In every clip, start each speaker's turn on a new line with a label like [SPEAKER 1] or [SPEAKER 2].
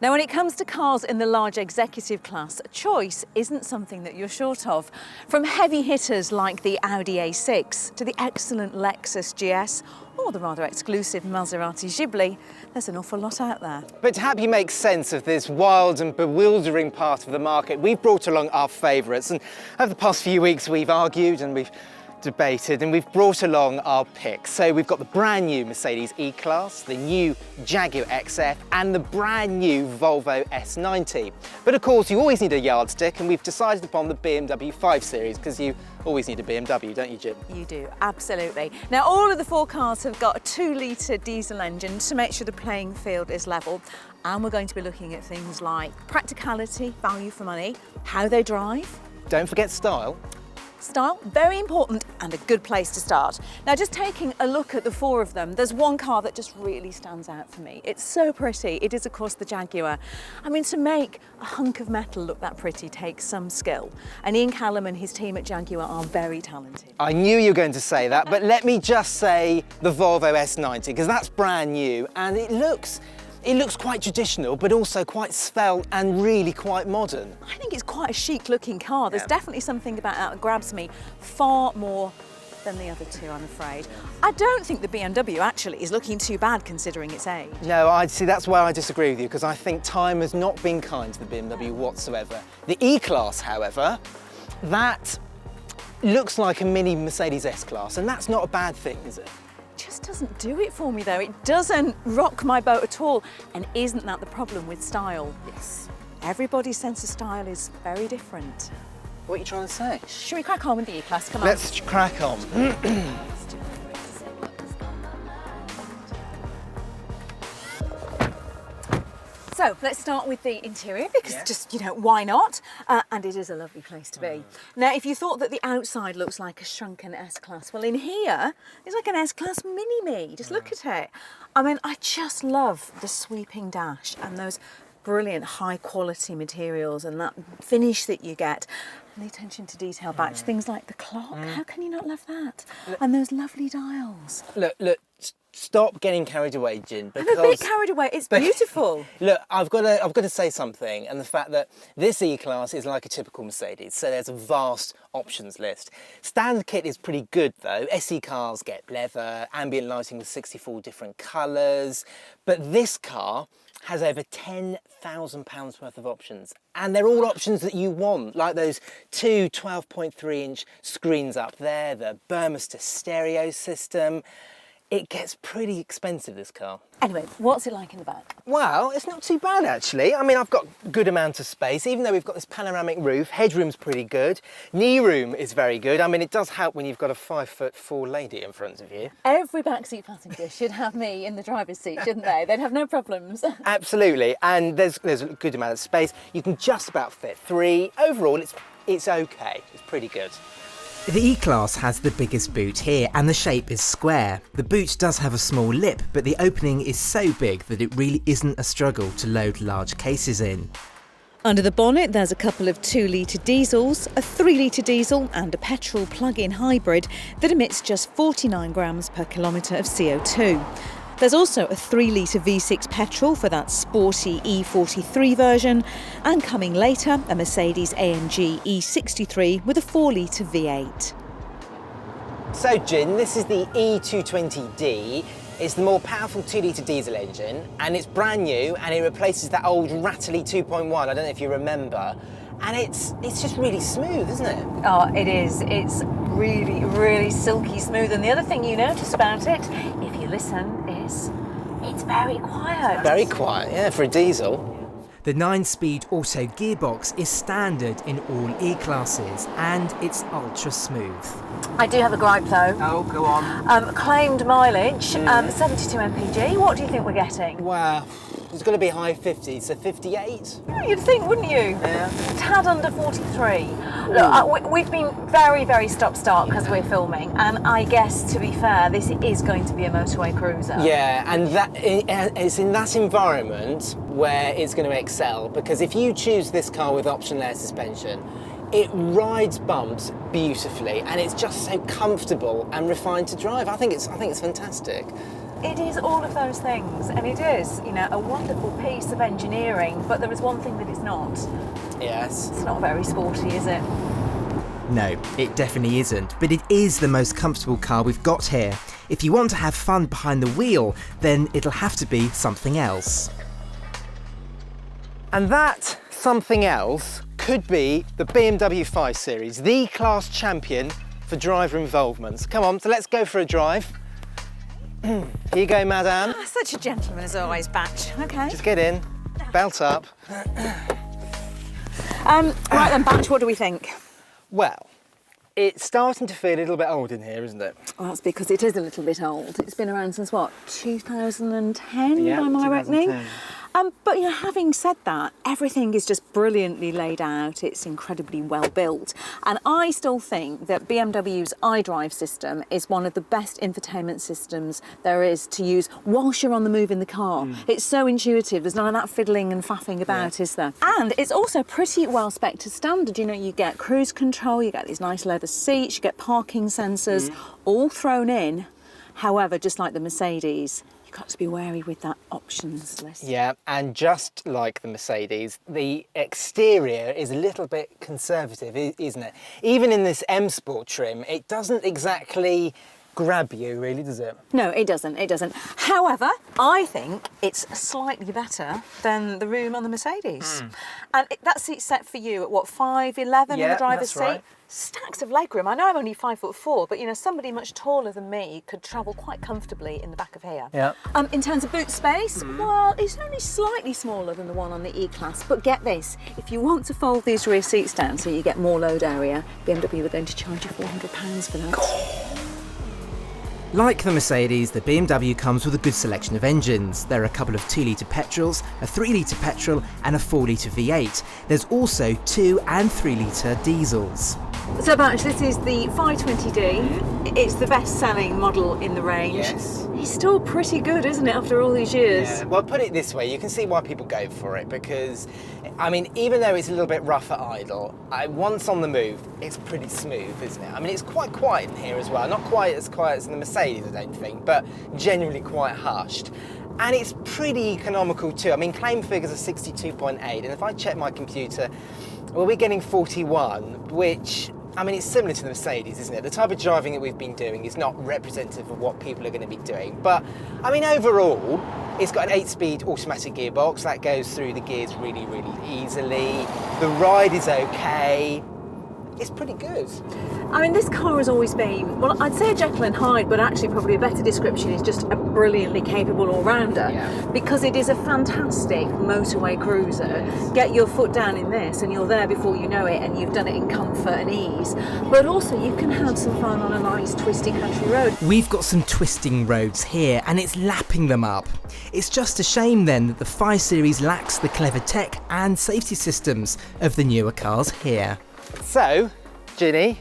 [SPEAKER 1] Now, when it comes to cars in the large executive class, choice isn't something that you're short of. From heavy hitters like the Audi A6 to the excellent Lexus GS or the rather exclusive Maserati Ghibli, there's an awful lot out there.
[SPEAKER 2] But to help you make sense of this wild and bewildering part of the market, we've brought along our favourites. And over the past few weeks, we've argued and we've debated and we've brought along our picks. So we've got the brand new Mercedes E-Class, the new Jaguar XF and the brand new Volvo S90. But of course you always need a yardstick, and we've decided upon the BMW 5 Series because you always need a BMW, don't you, Jim?
[SPEAKER 1] You do, absolutely. Now, all of the four cars have got a 2-litre diesel engine to make sure the playing field is level. And we're going to be looking at things like practicality, value for money, how they drive.
[SPEAKER 2] Don't forget style.
[SPEAKER 1] Style, very important and a good place to start. Now, just taking a look at the four of them, there's one car that just really stands out for me. It's so pretty. It is, of course, the Jaguar. I mean, to make a hunk of metal look that pretty takes some skill. And Ian Callum and his team at Jaguar are very talented.
[SPEAKER 2] I knew you were going to say that, but let me just say the Volvo S90, because that's brand new and it looks quite traditional, but also quite svelte and really quite modern.
[SPEAKER 1] I think it's quite a chic looking car. There's definitely something about that grabs me far more than the other two, I'm afraid. I don't think the BMW actually is looking too bad considering its age.
[SPEAKER 2] No, I see, that's where I disagree with you, because I think time has not been kind to the BMW whatsoever. The E-Class, however, that looks like a mini Mercedes S-Class, and that's not a bad thing, is it?
[SPEAKER 1] Just doesn't do it for me though. It doesn't rock my boat at all. And isn't that the problem with style?
[SPEAKER 2] Yes.
[SPEAKER 1] Everybody's sense of style is very different.
[SPEAKER 2] What are you trying to say?
[SPEAKER 1] Should we crack on with the E-Class? Come on.
[SPEAKER 2] Let's crack on.
[SPEAKER 1] So let's start with the interior because just, you know, why not? And it is a lovely place to be. Now, if you thought that the outside looks like a shrunken S-Class, well, in here, it's like an S-Class mini-me. Just look at it. I mean, I just love the sweeping dash and those brilliant high-quality materials and that finish that you get. And the attention to detail back to things like the clock. How can you not love that? And those lovely dials.
[SPEAKER 2] Look. Stop getting carried away, Gin.
[SPEAKER 1] I'm a bit carried away. It's beautiful.
[SPEAKER 2] Look, I've got to say something, and the fact that this E-Class is like a typical Mercedes, so there's a vast options list. Standard kit is pretty good though. SE cars get leather, ambient lighting with 64 different colours, but this car has over £10,000 worth of options, and they're all options that you want, like those two 12.3-inch screens up there, the Burmester stereo system. It gets pretty expensive, this car.
[SPEAKER 1] Anyway, what's it like in the back?
[SPEAKER 2] Well, it's not too bad actually. I mean, I've got a good amount of space, even though we've got this panoramic roof. Headroom's pretty good. Knee room is very good. I mean, it does help when you've got a 5'4" lady in front of you.
[SPEAKER 1] Every backseat passenger should have me in the driver's seat, shouldn't they? They'd have no problems.
[SPEAKER 2] Absolutely, and there's a good amount of space. You can just about fit 3. Overall, it's okay. It's pretty good.
[SPEAKER 3] The E-Class has the biggest boot here and the shape is square. The boot does have a small lip, but the opening is so big that it really isn't a struggle to load large cases in.
[SPEAKER 1] Under the bonnet there's a couple of 2-litre diesels, a 3-litre diesel and a petrol plug-in hybrid that emits just 49 grams per kilometre of CO2. There's also a 3-litre V6 petrol for that sporty E43 version, and coming later, a Mercedes-AMG E63 with a 4-litre V8.
[SPEAKER 2] So, Gin, this is the E220D. It's the more powerful 2-litre diesel engine, and it's brand new, and it replaces that old rattly 2.1, I don't know if you remember. And it's just really smooth, isn't it?
[SPEAKER 1] Oh, it is. It's really, really silky smooth. And the other thing you notice about it, if you listen, is it's very quiet.
[SPEAKER 2] Very quiet, yeah, for a diesel.
[SPEAKER 3] The 9-speed auto gearbox is standard in all E-Classes and it's ultra smooth.
[SPEAKER 1] I do have a gripe though.
[SPEAKER 2] Oh, go on.
[SPEAKER 1] Claimed mileage, 72 mpg. What do you think we're getting?
[SPEAKER 2] Wow, it's going to be high 50s, so 58?
[SPEAKER 1] You'd think, wouldn't you?
[SPEAKER 2] Yeah.
[SPEAKER 1] A tad under 43. Look, we've been very, very stop-start because we're filming, and I guess, to be fair, this is going to be a motorway cruiser.
[SPEAKER 2] Yeah, and it's in that environment where it's going to excel, because if you choose this car with optional air suspension, it rides bumps beautifully, and it's just so comfortable and refined to drive. I think it's fantastic.
[SPEAKER 1] It is all of those things, and it is, you know, a wonderful piece of engineering, but there is one thing that it's not.
[SPEAKER 2] Yes.
[SPEAKER 1] It's not very sporty, is it?
[SPEAKER 3] No, it definitely isn't, but it is the most comfortable car we've got here. If you want to have fun behind the wheel, then it'll have to be something else.
[SPEAKER 2] And that something else could be the BMW 5 Series, the class champion for driver involvements. Come on, so let's go for a drive. Here you go, madame.
[SPEAKER 1] Ah, such a gentleman as always, Batch. Okay.
[SPEAKER 2] Just get in, belt up.
[SPEAKER 1] Right then, Batch, what do we think?
[SPEAKER 2] Well, it's starting to feel a little bit old in here, isn't it?
[SPEAKER 1] Well, that's because it is a little bit old. It's been around since what, 2010
[SPEAKER 2] Yeah,
[SPEAKER 1] by my
[SPEAKER 2] 2010.
[SPEAKER 1] reckoning? But you know, having said that, everything is just brilliantly laid out. It's incredibly well built. And I still think that BMW's iDrive system is one of the best infotainment systems there is to use whilst you're on the move in the car. It's so intuitive. There's none of that fiddling and faffing about, is there? And it's also pretty well spec'd to standard. You know, you get cruise control, you get these nice leather seats, you get parking sensors, all thrown in. However, just like the Mercedes, got to be wary with that options list.
[SPEAKER 2] Yeah, and just like the Mercedes, the exterior is a little bit conservative, isn't it? Even in this M Sport trim, it doesn't exactly grab you, really, does it?
[SPEAKER 1] No, it doesn't, it doesn't. However, I think it's slightly better than the room on the Mercedes. And that seat's set for you at what, 5'11" on the driver's seat?
[SPEAKER 2] Right.
[SPEAKER 1] Stacks of legroom. I know I'm only 5'4", but you know, somebody much taller than me could travel quite comfortably in the back of here.
[SPEAKER 2] Yeah.
[SPEAKER 1] In terms of boot space, well, it's only slightly smaller than the one on the E-Class, but get this, if you want to fold these rear seats down so you get more load area, BMW are going to charge you £400 for that.
[SPEAKER 3] Like the Mercedes, the BMW comes with a good selection of engines. There are a couple of 2-litre petrols, a 3-litre petrol and a 4-litre V8. There's also 2 and 3-litre diesels.
[SPEAKER 1] So Batch, this is the 520D. It's the best-selling model in the range.
[SPEAKER 2] Yes.
[SPEAKER 1] It's still pretty good, isn't it, after all these years?
[SPEAKER 2] Yeah. Well, put it this way, you can see why people go for it, because, I mean, even though it's a little bit rough at idle, once on the move, it's pretty smooth, isn't it? I mean, it's quite quiet in here as well. Not quite as quiet as in the Mercedes, I don't think, but generally quite hushed. And it's pretty economical too. I mean, claim figures are 62.8, and if I check my computer, well, we're getting 41, which, I mean, it's similar to the Mercedes, isn't it? The type of driving that we've been doing is not representative of what people are going to be doing. But, I mean, overall, it's got an 8-speed automatic gearbox that goes through the gears really, really easily. The ride is okay. It's pretty good.
[SPEAKER 1] I mean, this car has always been, well, I'd say a Jekyll and Hyde, but actually probably a better description is just a brilliantly capable all-rounder.
[SPEAKER 2] Yeah.
[SPEAKER 1] Because it is a fantastic motorway cruiser. Get your foot down in this and you're there before you know it, and you've done it in comfort and ease. But also you can have some fun on a nice twisty country road.
[SPEAKER 3] We've got some twisting roads here and it's lapping them up. It's just a shame then that the 5 Series lacks the clever tech and safety systems of the newer cars here.
[SPEAKER 2] So, Ginny,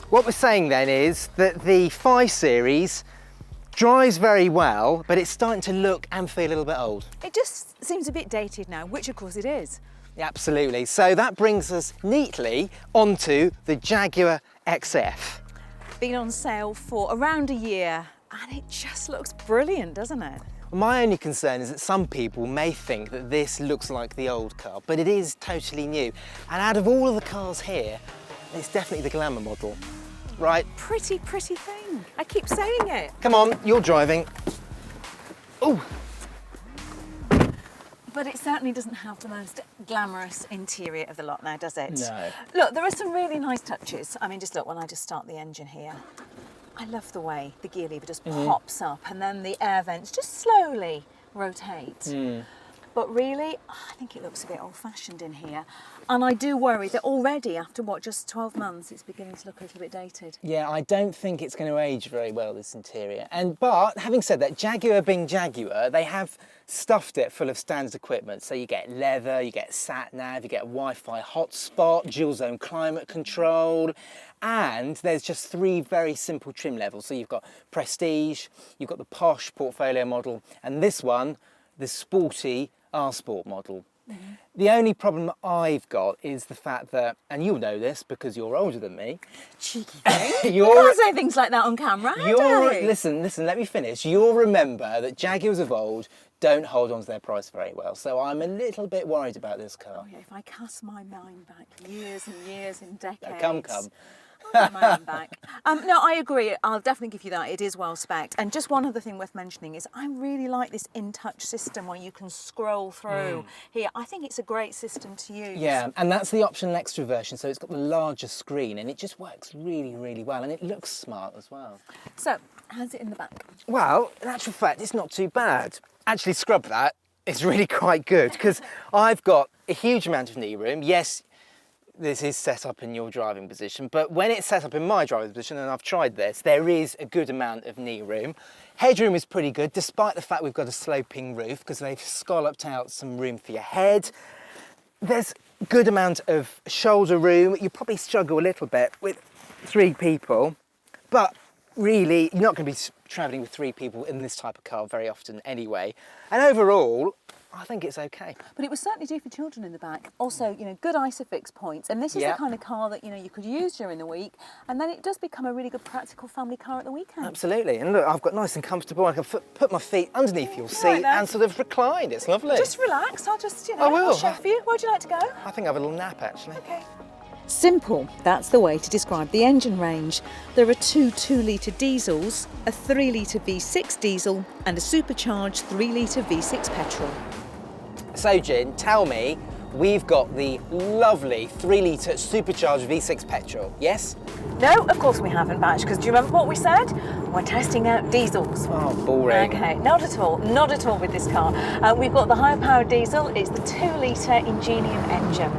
[SPEAKER 2] what we're saying then is that the 5 Series drives very well, but it's starting to look and feel a little bit old.
[SPEAKER 1] It just seems a bit dated now, which of course it is.
[SPEAKER 2] Yeah, absolutely. So that brings us neatly onto the Jaguar XF.
[SPEAKER 1] Been on sale for around a year, and it just looks brilliant, doesn't it?
[SPEAKER 2] My only concern is that some people may think that this looks like the old car, but it is totally new. And out of all of the cars here, it's definitely the glamour model, right?
[SPEAKER 1] Pretty thing. I keep saying it.
[SPEAKER 2] Come on, you're driving. Oh,
[SPEAKER 1] But it certainly doesn't have the most glamorous interior of the lot now, does it?
[SPEAKER 2] No.
[SPEAKER 1] Look, there are some really nice touches. I mean, just look, when I just start the engine here, I love the way the gear lever just pops up and then the air vents just slowly rotate. But really, I think it looks a bit old-fashioned in here. And I do worry that already, after what, just 12 months, it's beginning to look a little bit dated.
[SPEAKER 2] yeah, I don't think it's going to age very well, this interior. But having said that, Jaguar being Jaguar, they have stuffed it full of standard equipment. So you get leather, you get sat-nav, you get Wi-Fi hotspot, dual zone climate control, and there's just 3 very simple trim levels. So you've got Prestige, you've got the posh portfolio model, and this one, the sporty R Sport model. The only problem I've got is the fact that, and you'll know this because you're older than me.
[SPEAKER 1] Cheeky thing.
[SPEAKER 2] You
[SPEAKER 1] You can't say things like that on camera, dare you?
[SPEAKER 2] Listen, let me finish. You'll remember that Jaguars of old don't hold on to their price very well, so I'm a little bit worried about this car.
[SPEAKER 1] Oh, yeah, if I cast my mind back years and years and decades.
[SPEAKER 2] Come.
[SPEAKER 1] I'll get my own back. No, I agree. I'll definitely give you that. It is well spec'd. And just one other thing worth mentioning is I really like this in-touch system where you can scroll through here. I think it's a great system to use.
[SPEAKER 2] Yeah, and that's the optional extra version, so it's got the larger screen and it just works really, really well, and it looks smart as well.
[SPEAKER 1] So, how's it in the back?
[SPEAKER 2] Well, in actual fact, it's not too bad. Actually, scrub that. It's really quite good because I've got a huge amount of knee room. Yes, this is set up in your driving position, but when it's set up in my driving position, and I've tried this, there is a good amount of knee room. Headroom is pretty good, despite the fact we've got a sloping roof, because they've scalloped out some room for your head. There's a good amount of shoulder room. You probably struggle a little bit with 3 people, but really, you're not going to be travelling with 3 people in this type of car very often anyway. And overall, I think it's okay.
[SPEAKER 1] But it was certainly due for children in the back. Also, you know, good ISOFIX points. And this is the kind of car that, you know, you could use during the week. And then it does become a really good practical family car at the weekend.
[SPEAKER 2] Absolutely. And look, I've got nice and comfortable. I can put my feet underneath your seat and sort of recline. It's lovely.
[SPEAKER 1] Just relax. I'll just, you know, I'll chef you. Where would you like to go?
[SPEAKER 2] I think I have a little nap, actually.
[SPEAKER 1] Okay. Simple, that's the way to describe the engine range. There are 2 2-litre diesels, a 3-litre V6 diesel and a supercharged 3-litre V6 petrol.
[SPEAKER 2] So, Gin, tell me, we've got the lovely 3-litre supercharged V6 petrol, yes?
[SPEAKER 1] No, of course we haven't, Batch, because do you remember what we said? We're testing out diesels.
[SPEAKER 2] Oh, boring.
[SPEAKER 1] Okay, not at all with this car. We've got the higher powered diesel, it's the 2-litre Ingenium engine.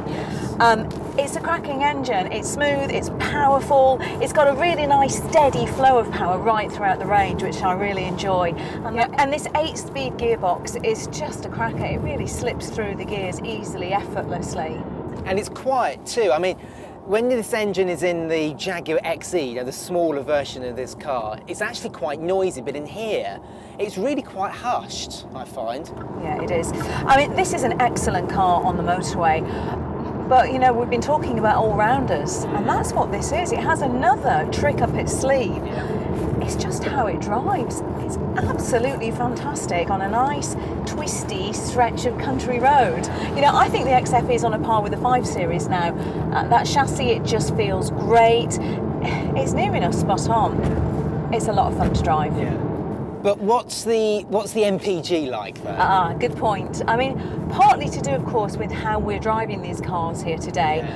[SPEAKER 1] It's a cracking engine, it's smooth, it's powerful, it's got a really nice steady flow of power right throughout the range, which I really enjoy. And this 8-speed gearbox is just a cracker, it really slips through the gears easily, effortlessly.
[SPEAKER 2] And it's quiet too. I mean, when this engine is in the Jaguar XE, you know, the smaller version of this car, it's actually quite noisy, but in here, it's really quite hushed, I find.
[SPEAKER 1] Yeah, it is. I mean, this is an excellent car on the motorway. But, you know, we've been talking about all-rounders, and that's what this is. It has another trick up its sleeve. It's just how it drives. It's absolutely fantastic on a nice, twisty stretch of country road. You know, I think the XF is on a par with the 5 Series now. That chassis, it just feels great. It's near enough spot on. It's a lot of fun to drive.
[SPEAKER 2] Yeah. But what's the MPG like though?
[SPEAKER 1] Good point. I mean, partly to do, of course, with how we're driving these cars here today,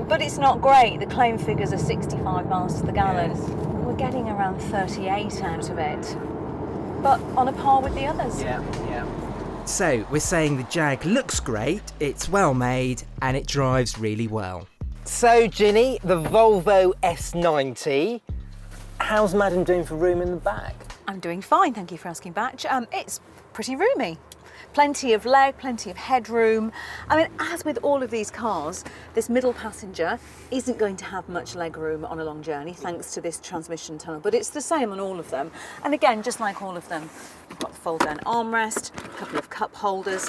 [SPEAKER 1] but it's not great. The claim figures are 65 miles to the gallon.
[SPEAKER 2] Yes.
[SPEAKER 1] We're getting around 38 out of it, but on a par with the others.
[SPEAKER 2] Yeah.
[SPEAKER 3] So, we're saying the Jag looks great, it's well made, and it drives really well.
[SPEAKER 2] So, Ginny, the Volvo S90, how's Madam doing for room in the back?
[SPEAKER 1] I'm doing fine, thank you for asking, Batch. It's pretty roomy. Plenty of leg, plenty of headroom. I mean, as with all of these cars, this middle passenger isn't going to have much leg room on a long journey thanks to this transmission tunnel, but it's the same on all of them. And again, just like all of them, you've got the fold-down armrest, a couple of cup holders,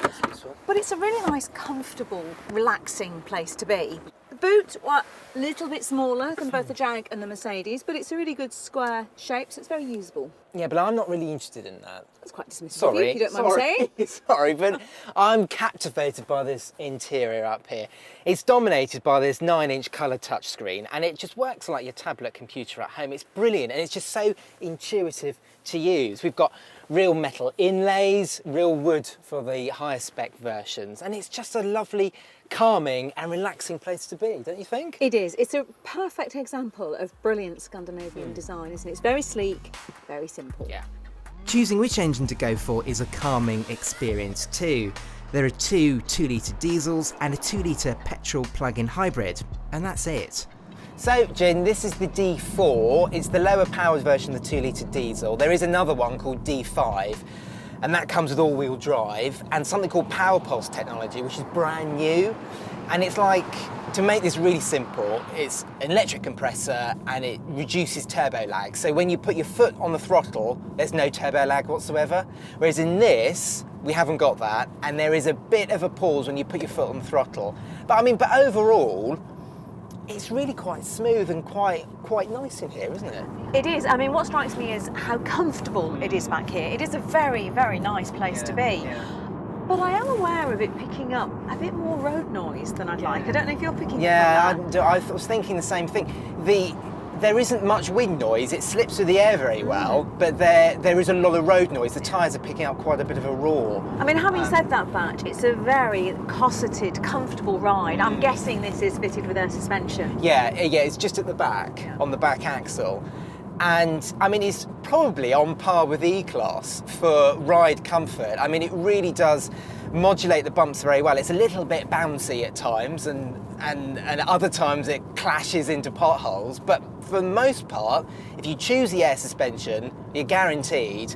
[SPEAKER 1] but it's a really nice, comfortable, relaxing place to be. The boot, a little bit smaller than both the Jag and the Mercedes, but it's a really good square shape, so it's very usable.
[SPEAKER 2] Yeah, but I'm not really interested in that.
[SPEAKER 1] That's quite dismissive
[SPEAKER 2] Sorry,
[SPEAKER 1] of you, if you don't mind saying.
[SPEAKER 2] Sorry, but I'm captivated by this interior up here. It's dominated by this 9-inch colour touchscreen, and it just works like your tablet computer at home. It's brilliant, and it's just so intuitive to use. We've got real metal inlays, real wood for the higher spec versions, and it's just a lovely, calming and relaxing place to be, don't you think?
[SPEAKER 1] It is. It's a perfect example of brilliant Scandinavian design, isn't it? It's very sleek, very simple.
[SPEAKER 2] Yeah.
[SPEAKER 3] Choosing which engine to go for is a calming experience too. There are 2 2-litre diesels and a 2-litre petrol plug-in hybrid, and that's it.
[SPEAKER 2] So, Jen, this is the D4. It's the lower powered version of the 2-litre diesel. There is another one called D5, and that comes with all-wheel drive and something called Power Pulse technology, which is brand new. And it's like, to make this really simple, it's an electric compressor and it reduces turbo lag. So when you put your foot on the throttle, there's no turbo lag whatsoever. Whereas in this, we haven't got that, and there is a bit of a pause when you put your foot on the throttle. But I mean, but overall, it's really quite smooth and quite nice in here, isn't it?
[SPEAKER 1] It is. I mean, what strikes me is how comfortable it is back here. It is a very, very nice place to be.
[SPEAKER 2] Yeah.
[SPEAKER 1] But I am aware of it picking up a bit more road noise than I'd like. I don't know if you're picking
[SPEAKER 2] Yeah,
[SPEAKER 1] up on that.
[SPEAKER 2] I was thinking the same thing. There isn't much wind noise, it slips through the air very well, but there is a lot of road noise. The tyres are picking up quite a bit of a roar.
[SPEAKER 1] I mean, having said that, Batch, it's a very cosseted, comfortable ride. I'm guessing this is fitted with air suspension.
[SPEAKER 2] Yeah, it's just at the back, on the back axle. And I mean, it's probably on par with E-Class for ride comfort. I mean, it really does modulate the bumps very well. It's a little bit bouncy at times, and other times it clashes into potholes. But for the most part, if you choose the air suspension, you're guaranteed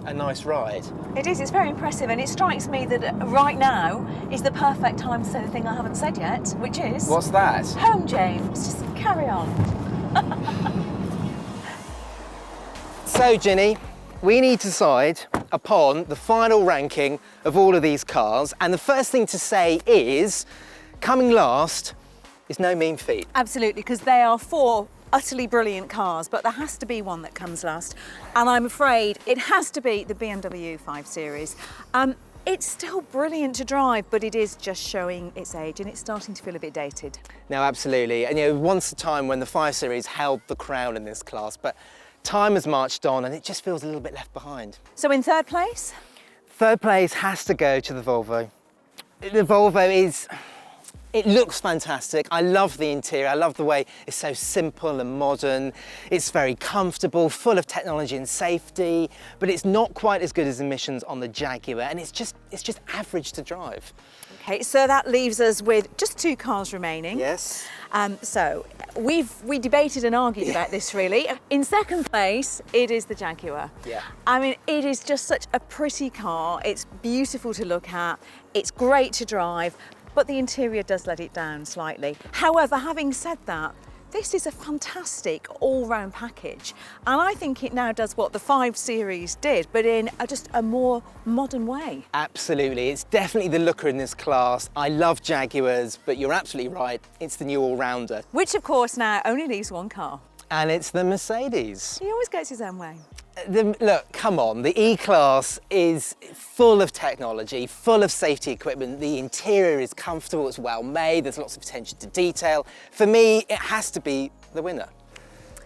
[SPEAKER 2] a nice ride.
[SPEAKER 1] It is, it's very impressive, and it strikes me that right now is the perfect time to say the thing I haven't said yet, which is...
[SPEAKER 2] What's that?
[SPEAKER 1] Home, James. Just carry on.
[SPEAKER 2] So, Ginny, we need to decide upon the final ranking of all of these cars, and the first thing to say is, coming last is no mean feat.
[SPEAKER 1] Absolutely, because they are 4 utterly brilliant cars, but there has to be one that comes last, and I'm afraid it has to be the BMW 5 Series. It's still brilliant to drive, but it is just showing its age, and it's starting to feel a bit dated.
[SPEAKER 2] No, absolutely, and you know, once a time when the 5 Series held the crown in this class, but time has marched on and it just feels a little bit left behind.
[SPEAKER 1] So in third place?
[SPEAKER 2] Third place has to go to the Volvo. The Volvo it looks fantastic. I love the interior. I love the way it's so simple and modern. It's very comfortable, full of technology and safety, but it's not quite as good as emissions on the Jaguar, and it's just average to drive.
[SPEAKER 1] Okay, so that leaves us with just 2 cars remaining.
[SPEAKER 2] Yes.
[SPEAKER 1] So we debated and argued about this really. In second place, it is the Jaguar.
[SPEAKER 2] Yeah.
[SPEAKER 1] I mean, it is just such a pretty car. It's beautiful to look at. It's great to drive, but the interior does let it down slightly. However, having said that, this is a fantastic all-round package, and I think it now does what the 5 Series did, but in just a more modern way.
[SPEAKER 2] Absolutely, it's definitely the looker in this class. I love Jaguars, but you're absolutely right, it's the new all-rounder.
[SPEAKER 1] Which, of course, now only leaves one car.
[SPEAKER 2] And it's the Mercedes.
[SPEAKER 1] He always goes his own way.
[SPEAKER 2] Look, come on, the E-Class is full of technology, full of safety equipment. The interior is comfortable, it's well made, there's lots of attention to detail. For me, it has to be the winner.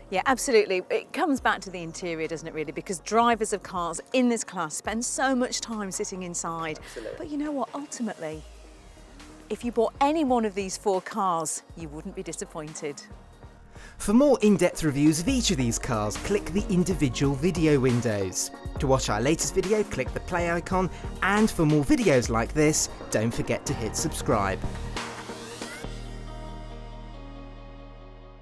[SPEAKER 1] Yeah, absolutely. It comes back to the interior, doesn't it, really? Because drivers of cars in this class spend so much time sitting inside.
[SPEAKER 2] Absolutely.
[SPEAKER 1] But you know what? Ultimately, if you bought any one of these 4 cars, you wouldn't be disappointed.
[SPEAKER 3] For more in-depth reviews of each of these cars, click the individual video windows. To watch our latest video, click the play icon, and for more videos like this, don't forget to hit subscribe.